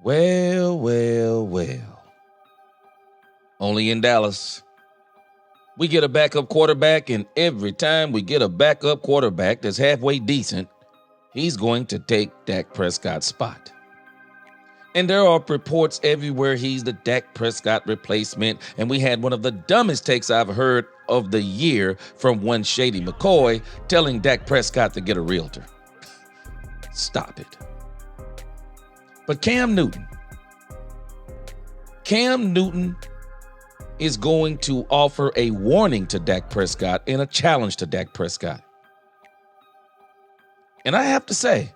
Well, well, well. Only in Dallas. We get a backup quarterback, and every time we get a backup quarterback that's halfway decent, he's going to take Dak Prescott's spot. And there are reports everywhere he's the Dak Prescott replacement, and we had one of the dumbest takes I've heard of the year from one Shady McCoy telling Dak Prescott to get a realtor. Stop it. But Cam Newton is going to offer a warning to Dak Prescott and a challenge to Dak Prescott. And I have to say,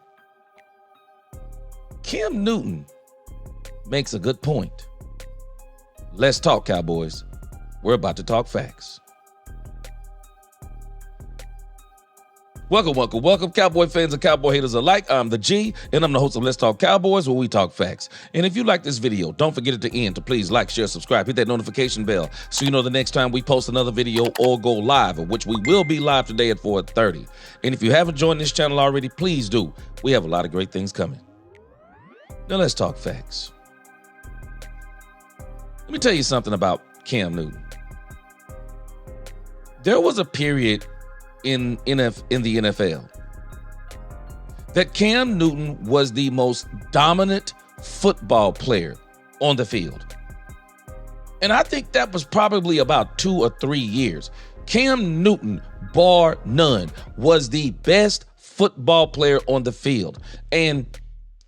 Cam Newton makes a good point. Let's talk, Cowboys. We're about to talk facts. Welcome, Cowboy fans and Cowboy haters alike. I'm the G, and I'm the host of Let's Talk Cowboys, where we talk facts. And if you like this video, don't forget at the end to please like, share, subscribe, hit that notification bell so you know the next time we post another video or go live, of which we will be live today at 4:30. And if you haven't joined this channel already, please do. We have a lot of great things coming. Now let's talk facts. Let me tell you something about Cam Newton. There was a period in the NFL that Cam Newton was the most dominant football player on the field. And I think that was probably about 2 or 3 years. Cam Newton, bar none, was the best football player on the field. And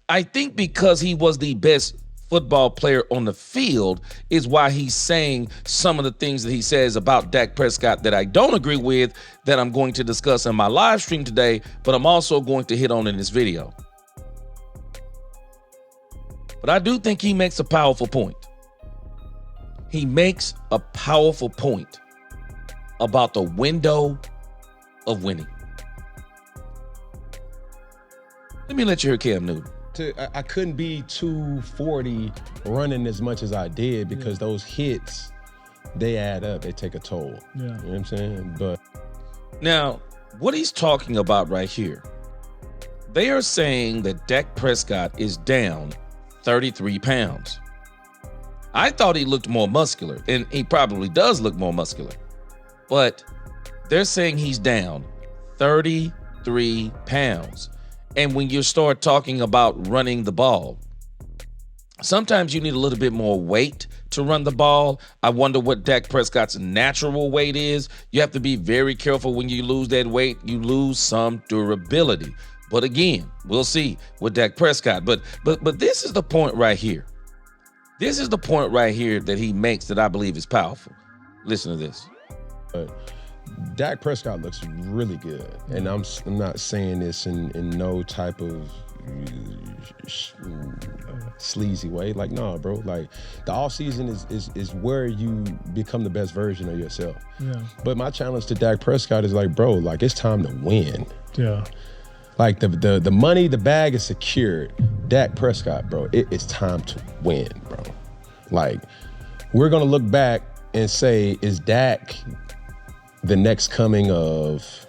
I think because he was the best football player on the field is why he's saying some of the things that he says about Dak Prescott that I don't agree with, that I'm going to discuss in my live stream today, but I'm also going to hit on in this video. But I do think he makes a powerful point. He makes a powerful point about the window of winning. Let me let you hear Cam Newton. I couldn't be 240 running as much as I did because those hits, they add up. They take a toll. Yeah. You know what I'm saying? But now, what he's talking about right here, they are saying that Dak Prescott is down 33 pounds. I thought he looked more muscular, and he probably does look more muscular. But they're saying he's down 33 pounds. And when you start talking about running the ball, sometimes you need a little bit more weight to run the ball. I wonder what Dak Prescott's natural weight is. You have to be very careful when you lose that weight. You lose some durability. But again, we'll see with Dak Prescott. But this is the point right here. This is the point right here that he makes that I believe is powerful. Listen to this. Dak Prescott looks really good, and I'm not saying this in no type of sleazy way. Like, no, bro. Like, the off season is where you become the best version of yourself. Yeah. But my challenge to Dak Prescott is like, bro, like, it's time to win. Yeah. Like, the money, the bag is secured. Dak Prescott, bro, it's time to win, bro. Like, we're gonna look back and say, is Dak the next coming of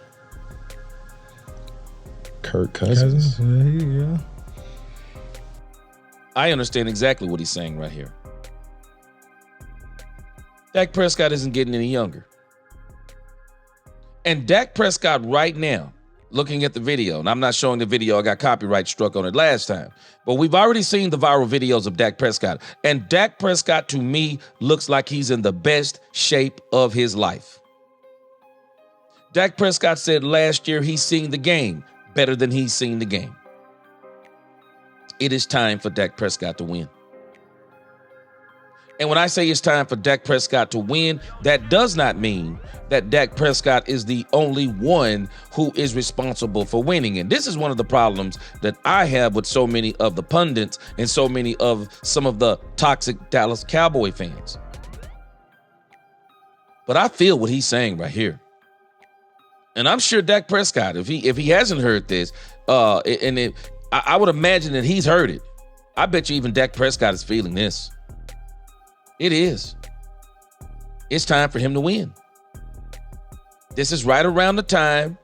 Kirk Cousins? Yeah. I understand exactly what he's saying right here. Dak Prescott isn't getting any younger. And Dak Prescott right now, looking at the video, and I'm not showing the video, I got copyright struck on it last time, but we've already seen the viral videos of Dak Prescott. And Dak Prescott, to me, looks like he's in the best shape of his life. Dak Prescott said last year he's seen the game better than he's seen the game. It is time for Dak Prescott to win. And when I say it's time for Dak Prescott to win, that does not mean that Dak Prescott is the only one who is responsible for winning. And this is one of the problems that I have with so many of the pundits and so many of some of the toxic Dallas Cowboy fans. But I feel what he's saying right here. And I'm sure Dak Prescott, if he hasn't heard this, I would imagine that he's heard it. I bet you even Dak Prescott is feeling this. It is. It's time for him to win. This is right around the time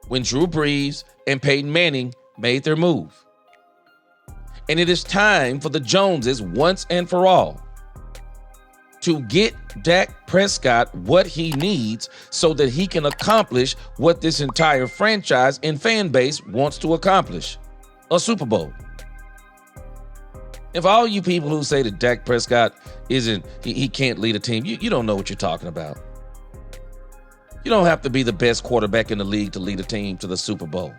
when Drew Brees and Peyton Manning made their move. And it is time for the Joneses once and for all to get Dak Prescott what he needs so that he can accomplish what this entire franchise and fan base wants to accomplish, a Super Bowl. If all you people who say that Dak Prescott he can't lead a team, you don't know what you're talking about. You don't have to be the best quarterback in the league to lead a team to the Super Bowl.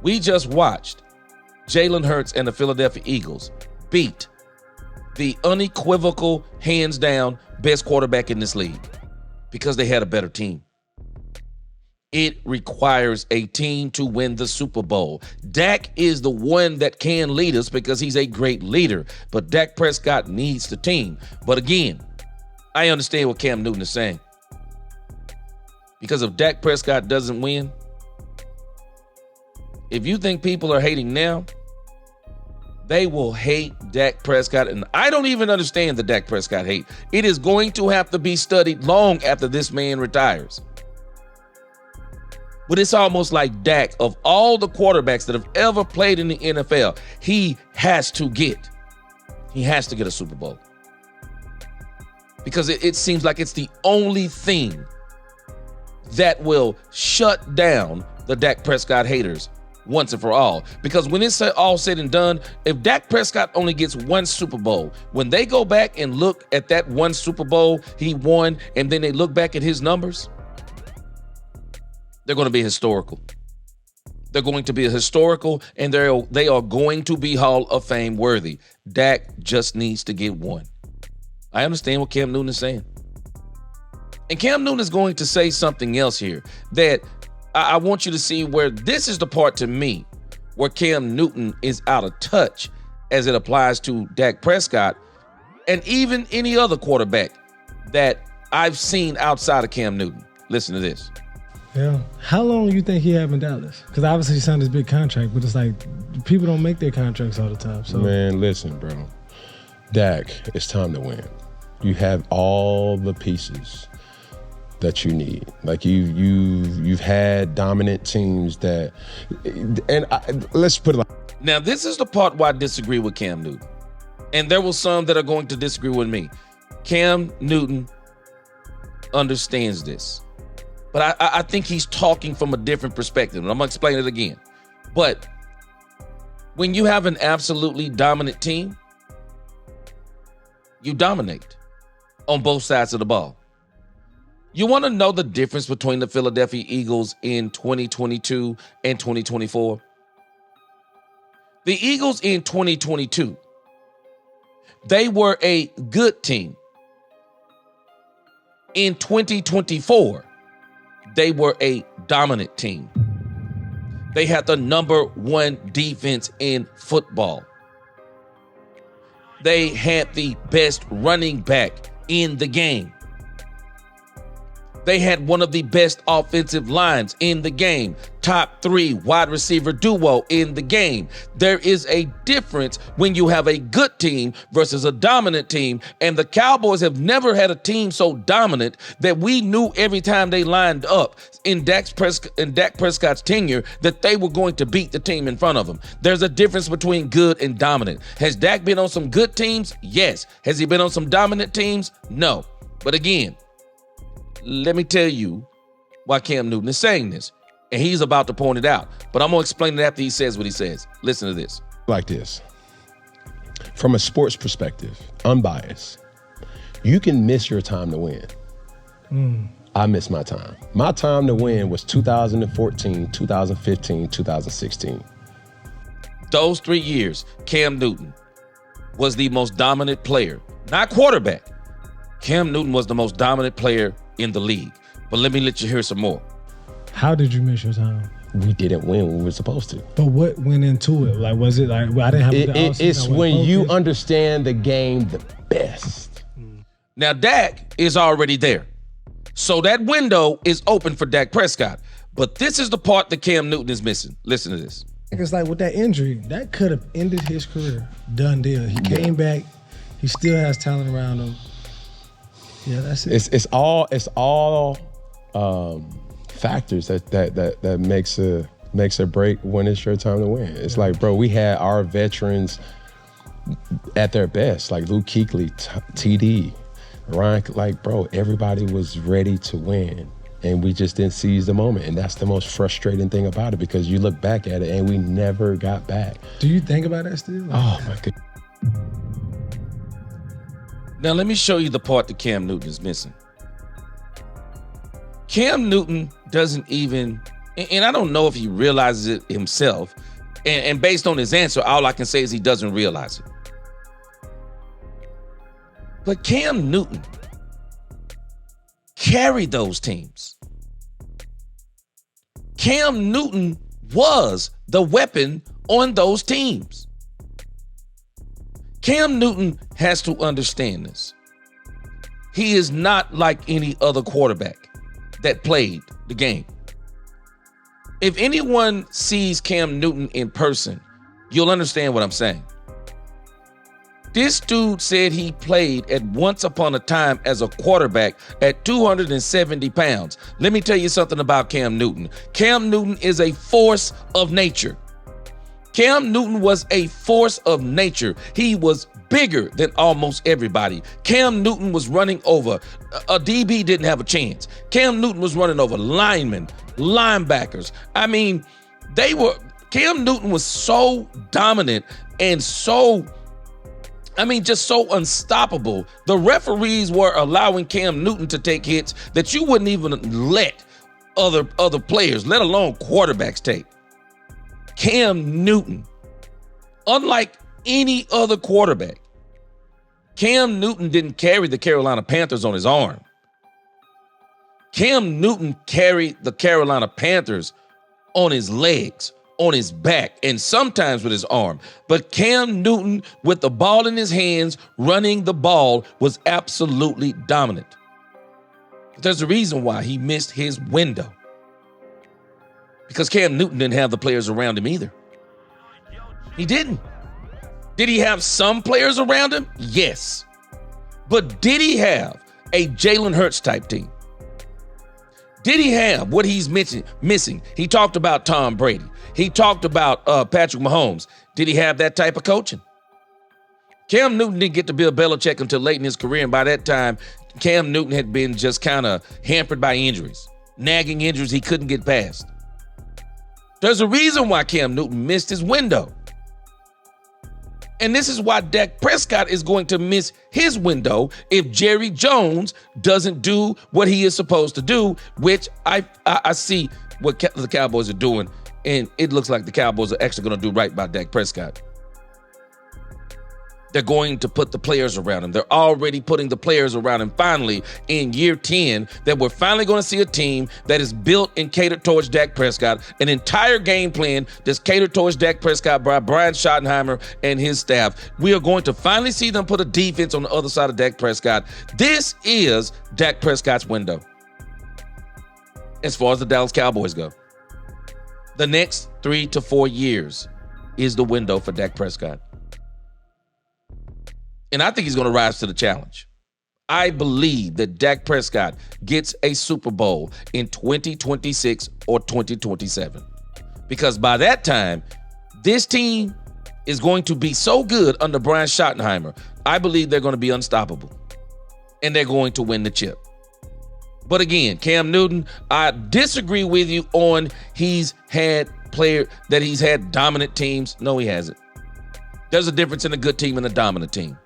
We just watched Jalen Hurts and the Philadelphia Eagles beat the unequivocal, hands down, best quarterback in this league because they had a better team. It requires a team to win the Super Bowl. Dak is the one that can lead us because he's a great leader, but Dak Prescott needs the team. But again, I understand what Cam Newton is saying. Because if Dak Prescott doesn't win, if you think people are hating now, they will hate Dak Prescott. And I don't even understand the Dak Prescott hate. It is going to have to be studied long after this man retires. But it's almost like Dak, of all the quarterbacks that have ever played in the NFL, he has to get a Super Bowl. Because it seems like it's the only thing that will shut down the Dak Prescott haters once and for all. Because when it's all said and done, if Dak Prescott only gets one Super Bowl, when they go back and look at that one Super Bowl he won, and then they look back at his numbers, they're going to be historical. They're going to be historical, and they are going to be Hall of Fame worthy. Dak just needs to get one. I understand what Cam Newton is saying. And Cam Newton is going to say something else here that I want you to see, where this is the part to me where Cam Newton is out of touch as it applies to Dak Prescott and even any other quarterback that I've seen outside of Cam Newton. Listen to this. Yeah. How long do you think he have in Dallas? Because obviously he signed this big contract, but it's like people don't make their contracts all the time. So Man, listen, bro. Dak, it's time to win. You have all the pieces that you need. Like you've had dominant teams that, let's put it like. Now, this is the part where I disagree with Cam Newton. And there will some that are going to disagree with me. Cam Newton understands this. But I think he's talking from a different perspective. And I'm going to explain it again. But when you have an absolutely dominant team, you dominate on both sides of the ball. You want to know the difference between the Philadelphia Eagles in 2022 and 2024? The Eagles in 2022, they were a good team. In 2024, they were a dominant team. They had the number one defense in football. They had the best running back in the game. They had one of the best offensive lines in the game. Top 3 wide receiver duo in the game. There is a difference when you have a good team versus a dominant team. And the Cowboys have never had a team so dominant that we knew every time they lined up in Dak Prescott's tenure that they were going to beat the team in front of them. There's a difference between good and dominant. Has Dak been on some good teams? Yes. Has he been on some dominant teams? No. But again, let me tell you why Cam Newton is saying this. And he's about to point it out. But I'm going to explain it after he says what he says. Listen to this. Like this. From a sports perspective, unbiased, you can miss your time to win. I missed my time. My time to win was 2014, 2015, 2016. Those 3 years, Cam Newton was the most dominant player. Not quarterback. Cam Newton was the most dominant player in the league. But let you hear some more. How did you miss your time? We didn't win when we were supposed to. But what went into it? Like, was it like, well, I didn't have the offseason, It's when you understand the game the best. Now, Dak is already there. So that window is open for Dak Prescott. But this is the part that Cam Newton is missing. Listen to this. It's like with that injury, that could have ended his career. Done deal. He came back. He still has talent around him. Yeah, that's it. It's all factors that makes or break when it's your time to win. It's like, bro, we had our veterans at their best, like Luke Kuechly, TD, Ryan, like, bro, everybody was ready to win. And we just didn't seize the moment. And that's the most frustrating thing about it, because you look back at it and we never got back. Do you think about that still? Oh, my God. Now, let me show you the part that Cam Newton is missing. Cam Newton doesn't even, and I don't know if he realizes it himself, and based on his answer, all I can say is he doesn't realize it. But Cam Newton carried those teams. Cam Newton was the weapon on those teams. Cam Newton has to understand this. He is not like any other quarterback that played the game. If anyone sees Cam Newton in person, you'll understand what I'm saying. This dude said he played at once upon a time as a quarterback at 270 pounds. Let me tell you something about Cam Newton. Cam Newton is a force of nature. Cam Newton was a force of nature. He was bigger than almost everybody. Cam Newton was running over. A DB didn't have a chance. Cam Newton was running over linemen, linebackers. I mean, Cam Newton was so dominant and just so unstoppable. The referees were allowing Cam Newton to take hits that you wouldn't even let other players, let alone quarterbacks, take. Cam Newton, unlike any other quarterback, Cam Newton didn't carry the Carolina Panthers on his arm. Cam Newton carried the Carolina Panthers on his legs, on his back, and sometimes with his arm. But Cam Newton, with the ball in his hands, running the ball, was absolutely dominant. There's a reason why he missed his window. Because Cam Newton didn't have the players around him either. He didn't. Did he have some players around him? Yes. But did he have a Jalen Hurts type team? Did he have what he's missing? He talked about Tom Brady. He talked about Patrick Mahomes. Did he have that type of coaching? Cam Newton didn't get to Bill Belichick until late in his career, and by that time, Cam Newton had been just kind of hampered by injuries, nagging injuries he couldn't get past. There's a reason why Cam Newton missed his window. And this is why Dak Prescott is going to miss his window if Jerry Jones doesn't do what he is supposed to do, which I see what the Cowboys are doing, and it looks like the Cowboys are actually going to do right by Dak Prescott. They're going to put the players around him. They're already putting the players around him. Finally, in year 10, that we're finally going to see a team that is built and catered towards Dak Prescott, an entire game plan that's catered towards Dak Prescott by Brian Schottenheimer and his staff. We are going to finally see them put a defense on the other side of Dak Prescott. This is Dak Prescott's window as far as the Dallas Cowboys go. The next 3 to 4 years is the window for Dak Prescott. And I think he's going to rise to the challenge. I believe that Dak Prescott gets a Super Bowl in 2026 or 2027. Because by that time, this team is going to be so good under Brian Schottenheimer. I believe they're going to be unstoppable. And they're going to win the chip. But again, Cam Newton, I disagree with you on he's had dominant teams. No, he hasn't. There's a difference in a good team and a dominant team.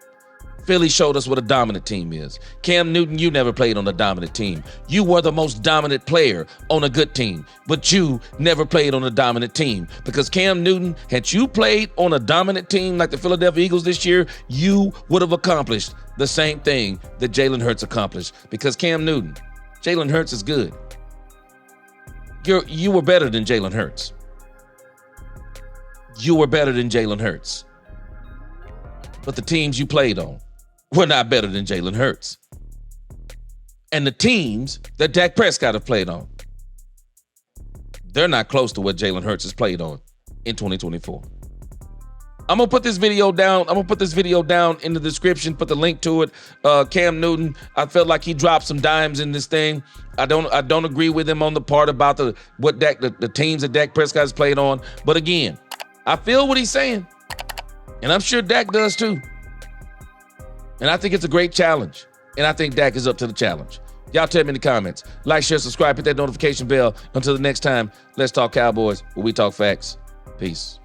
Philly showed us what a dominant team is. Cam Newton, you never played on a dominant team. You were the most dominant player on a good team, but you never played on a dominant team. Because Cam Newton, had you played on a dominant team like the Philadelphia Eagles this year, you would have accomplished the same thing that Jalen Hurts accomplished. Because Cam Newton, Jalen Hurts is good. You were better than Jalen Hurts. You were better than Jalen Hurts. But the teams you played on were not better than Jalen Hurts. And the teams that Dak Prescott have played on, they're not close to what Jalen Hurts has played on in 2024. I'm gonna put this video down. I'm gonna put this video down in the description. Put the link to it. Cam Newton, I felt like he dropped some dimes in this thing. I don't agree with him on the part about the teams that Dak Prescott has played on. But again, I feel what he's saying, and I'm sure Dak does too. And I think it's a great challenge, and I think Dak is up to the challenge. Y'all tell me in the comments. Like, share, subscribe, hit that notification bell. Until the next time, let's talk Cowboys, where we talk facts. Peace.